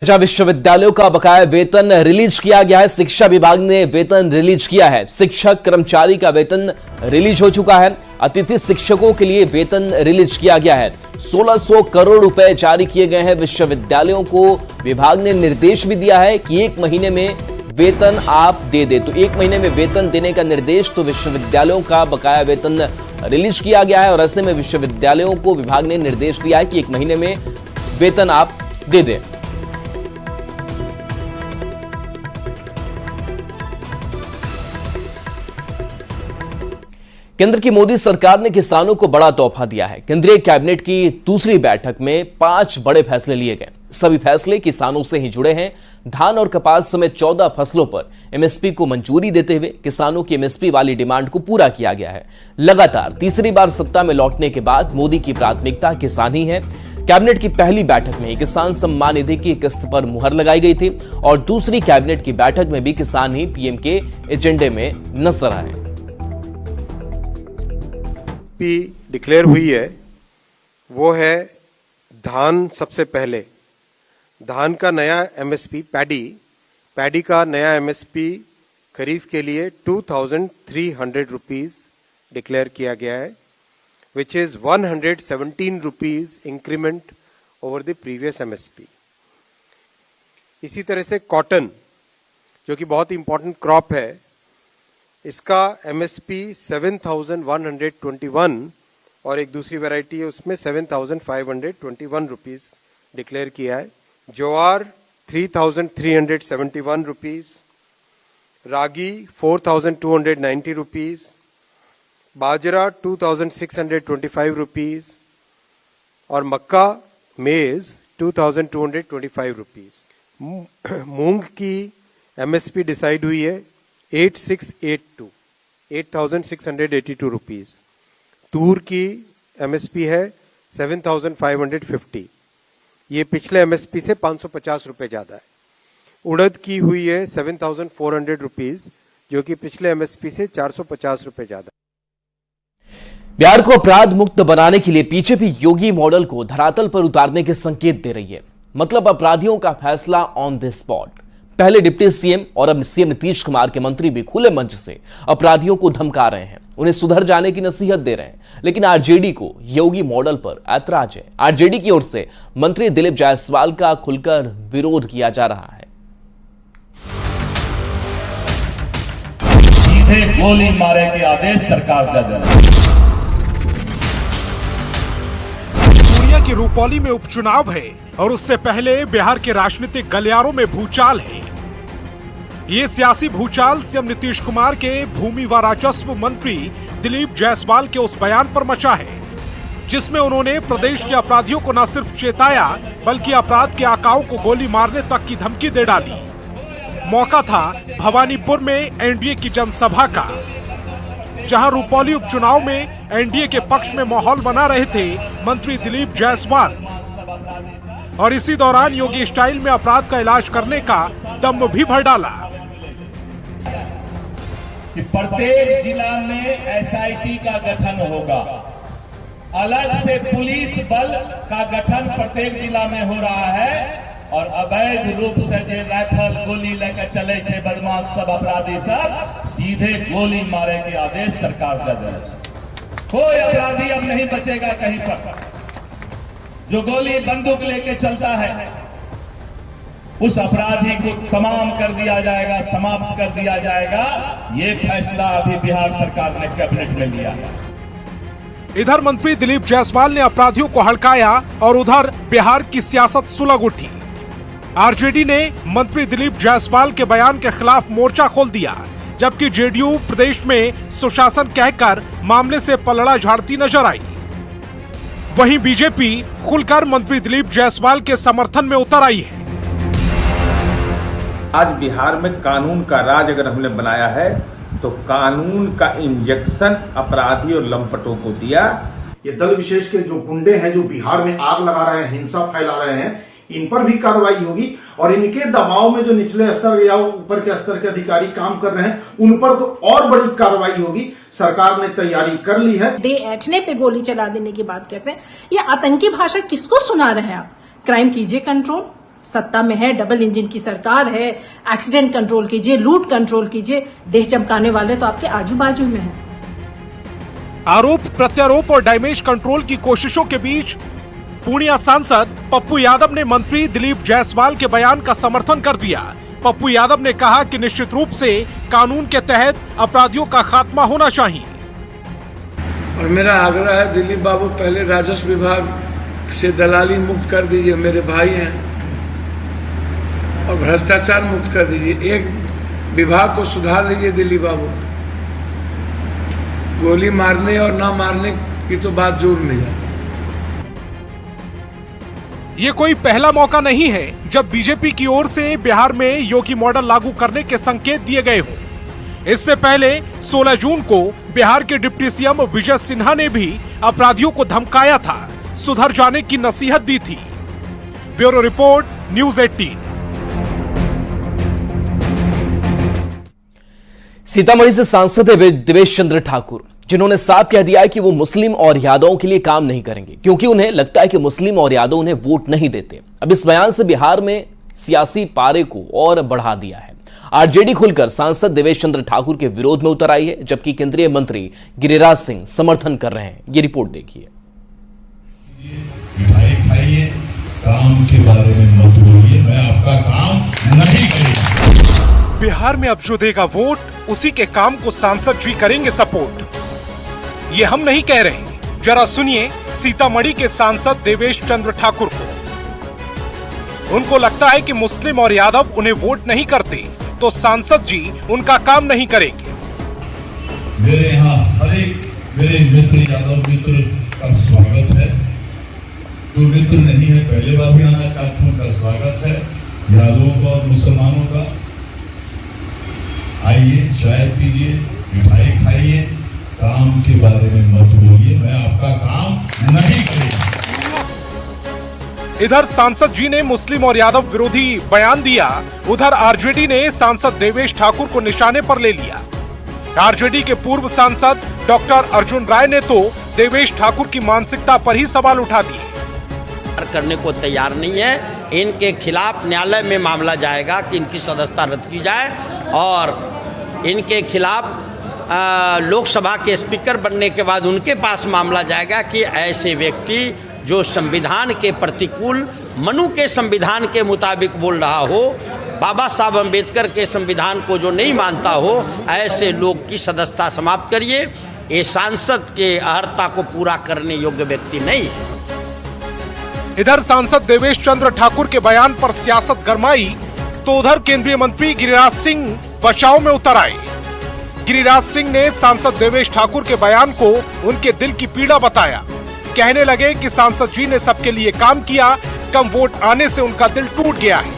जहां विश्वविद्यालयों का बकाया वेतन रिलीज किया गया है। शिक्षा विभाग ने वेतन रिलीज किया है। शिक्षक कर्मचारी का वेतन रिलीज हो चुका है। अतिथि शिक्षकों के लिए वेतन रिलीज किया गया है। 1600 करोड़ रुपए जारी किए गए हैं। विश्वविद्यालयों को विभाग ने निर्देश भी दिया है कि 1 महीने में वेतन आप दे दे। तो 1 महीने में वेतन देने का निर्देश, तो विश्वविद्यालयों का बकाया वेतन रिलीज किया गया है और ऐसे में विश्वविद्यालयों को विभाग ने निर्देश दिया है कि 1 महीने में वेतन आप दे दें। केंद्र की मोदी सरकार ने किसानों को बड़ा तोहफा दिया है। केंद्रीय कैबिनेट की दूसरी बैठक में 5 बड़े फैसले लिए गए। सभी फैसले किसानों से ही जुड़े हैं। धान और कपास समेत 14 फसलों पर एमएसपी को मंजूरी देते हुए किसानों की एमएसपी वाली डिमांड को पूरा किया गया है। लगातार तीसरी बार सत्ता में लौटने के बाद मोदी की प्राथमिकता किसान ही है। कैबिनेट की पहली बैठक में ही किसान सम्मान निधि की किस्त पर मुहर लगाई गई थी और दूसरी कैबिनेट की बैठक में भी किसान ही पीएम के एजेंडे में नजर आए। डिक्लेयर हुई है वो है धान। सबसे पहले धान का नया एमएसपी, पैडी का नया एमएसपी खरीफ के लिए 2300 रुपीज डिक्लेयर किया गया है, which is 117 rupees increment over the previous MSP. इसी तरह से कॉटन, जो कि बहुत इंपॉर्टेंट क्रॉप है, इसका एमएसपी 7121 और एक दूसरी वैरायटी है उसमें 7521 रुपीज डिक्लेयर किया है। ज्वार 3371 रुपीज, रागी 4290 रुपीज, बाजरा 2625 रुपीज और मक्का मेज 2225 रुपीज। मूंग की एमएसपी डिसाइड हुई है 8682 रुपीज। तूर की एमएसपी है 7550। ये पिछले एमएसपी से 550 रुपए ज्यादा है। उड़द की हुई है 7400 रुपीज, जो कि पिछले एमएसपी से 450 रुपए ज्यादा है। बिहार को अपराध मुक्त बनाने के लिए बीजेपी योगी मॉडल को धरातल पर उतारने के संकेत दे रही है। मतलब अपराधियों का फैसला ऑन द स्पॉट। पहले डिप्टी सीएम और अब सीएम नीतीश कुमार के मंत्री भी खुले मंच से अपराधियों को धमका रहे हैं, उन्हें सुधर जाने की नसीहत दे रहे हैं। लेकिन आरजेडी को योगी मॉडल पर ऐतराज है। आरजेडी की ओर से मंत्री दिलीप जायसवाल का खुलकर विरोध किया जा रहा है। सीधे गोली मारे के आदेश सरकार का दे रहा है। पूर्णिया के रूपौली में उपचुनाव है और उससे पहले बिहार के राजनीतिक गलियारों में भूचाल है। ये सियासी भूचाल सीएम नीतीश कुमार के भूमि व राजस्व मंत्री दिलीप जायसवाल के उस बयान पर मचा है, जिसमें उन्होंने प्रदेश के अपराधियों को न सिर्फ चेताया बल्कि अपराध के आकाओं को गोली मारने तक की धमकी दे डाली। मौका था भवानीपुर में एनडीए की जनसभा का, जहां रूपौली उपचुनाव में एनडीए के पक्ष में माहौल बना रहे थे मंत्री दिलीप जायसवाल। और इसी दौरान योगी स्टाइल में अपराध का इलाज करने का दम भी भर डाला कि प्रत्येक जिला में एसआईटी का गठन होगा, अलग से पुलिस बल का गठन प्रत्येक जिला में हो रहा है और अवैध रूप से जो राइफल गोली लेकर चले थे बदमाश सब अपराधी सब, सीधे गोली मारे के आदेश सरकार का दे रहा है। कोई अपराधी अब नहीं बचेगा कहीं पर। जो गोली बंदूक लेके चलता है उस अपराधी को तमाम कर दिया जाएगा, समाप्त कर दिया जाएगा। ये फैसला अभी बिहार सरकार ने कैबिनेट में लिया है। इधर मंत्री दिलीप जायसवाल ने अपराधियों को हड़काया और उधर बिहार की सियासत सुलग उठी। आरजेडी ने मंत्री दिलीप जायसवाल के बयान के खिलाफ मोर्चा खोल दिया, जबकि जेडीयू प्रदेश में सुशासन कहकर मामले से पलड़ा झाड़ती नजर आई। वहीं बीजेपी खुलकर मंत्री दिलीप जायसवाल के समर्थन में उतर आई है। आज बिहार में कानून का राज अगर हमने बनाया है तो कानून का इंजेक्शन अपराधी और लंपटों को दिया। ये दल विशेष के जो गुंडे हैं, जो बिहार में आग लगा रहे हैं, हिंसा फैला रहे हैं, इन पर भी कार्रवाई होगी और इनके दबाव में जो निचले स्तर या ऊपर के स्तर के अधिकारी काम कर रहे हैं उन पर तो और बड़ी कार्रवाई होगी। सरकार ने तैयारी कर ली है। दे ऐठने पे गोली चला देने की बात कहते हैं। ये आतंकी भाषा किसको सुना रहे हैं आप? क्राइम कीजिए कंट्रोल, सत्ता में है, डबल इंजन की सरकार है, एक्सीडेंट कंट्रोल कीजिए, लूट कंट्रोल कीजिए, देह चमकाने वाले तो आपके आजू बाजू में हैं। आरोप प्रत्यारोप और डैमेज कंट्रोल की कोशिशों के बीच पूर्णिया सांसद पप्पू यादव ने मंत्री दिलीप जायसवाल के बयान का समर्थन कर दिया। पप्पू यादव ने कहा कि निश्चित रूप से कानून के तहत अपराधियों का खात्मा होना चाहिए। और मेरा आग्रह है दिलीप बाबू, पहले राजस्व विभाग से दलाली मुक्त कर दीजिए, मेरे भाई हैं, और भ्रष्टाचार मुक्त कर दीजिए। एक विभाग को सुधार लीजिए दिलीप बाबू। गोली मारने और ना मारने की तो बात जोर नहीं है। ये कोई पहला मौका नहीं है जब बीजेपी की ओर से बिहार में योगी मॉडल लागू करने के संकेत दिए गए हों। इससे पहले 16 जून को बिहार के डिप्टी सीएम विजय सिन्हा ने भी अपराधियों को धमकाया था, सुधर जाने की नसीहत दी थी। Bureau report, news 18। सीतामढ़ी से सांसद है देवेश चंद्र ठाकुर, जिन्होंने साफ कह दिया है कि वो मुस्लिम और यादवों के लिए काम नहीं करेंगे, क्योंकि उन्हें लगता है कि मुस्लिम और यादव उन्हें वोट नहीं देते। अब इस बयान से बिहार में सियासी पारे को और बढ़ा दिया है। आरजेडी खुलकर सांसद देवेश चंद्र ठाकुर के विरोध में उतर आई है, जबकि केंद्रीय मंत्री गिरिराज सिंह समर्थन कर रहे हैं। ये रिपोर्ट देखिए। मिठाई खाइए, काम के बारे में मत बोलिए, मैं आपका काम नहीं करूंगा। बिहार में अब जो देगा वोट, उसी के काम को सांसद जी करेंगे सपोर्ट। ये हम नहीं कह रहे, जरा सुनिए सीतामढ़ी के सांसद देवेश चंद्र ठाकुर को। उनको लगता है कि मुस्लिम और यादव उन्हें वोट नहीं करते, तो सांसद जी उनका काम नहीं करेंगे। मेरे यहाँ हर एक मेरे मित्र यादव मित्र का स्वागत है। जो मित्र नहीं है पहले बार भी आना चाहते हैं, उनका स्वागत है। यादवों का और मुसलमानों का आइए, चाय पीजिए, मिठाई खाइए, काम के बारे में मत बोलिए, मैं आपका काम नहीं करूंगा। इधर सांसद जी ने मुस्लिम और यादव विरोधी बयान दिया, उधर आरजेडी ने सांसद देवेश ठाकुर को निशाने पर ले लिया। आरजेडी के पूर्व सांसद डॉक्टर अर्जुन राय ने तो देवेश ठाकुर की मानसिकता पर ही सवाल उठा दिए। करने को तैयार नहीं है, इनके खिलाफ न्यायालय में मामला जाएगा कि इनकी सदस्यता रद्द की जाए, और इनके खिलाफ लोकसभा के स्पीकर बनने के बाद उनके पास मामला जाएगा कि ऐसे व्यक्ति जो संविधान के प्रतिकूल, मनु के संविधान के मुताबिक बोल रहा हो, बाबा साहब अम्बेडकर के संविधान को जो नहीं मानता हो, ऐसे लोग की सदस्यता समाप्त करिए। ये सांसद के अर्हता को पूरा करने योग्य व्यक्ति नहीं है। इधर सांसद देवेश चंद्र ठाकुर के बयान पर सियासत गरमाई, तो उधर केंद्रीय मंत्री गिरिराज सिंह बचाव में उतर आए। गिरिराज सिंह ने सांसद देवेश ठाकुर के बयान को उनके दिल की पीड़ा बताया। कहने लगे कि सांसद जी ने सबके लिए काम किया, कम वोट आने से उनका दिल टूट गया है।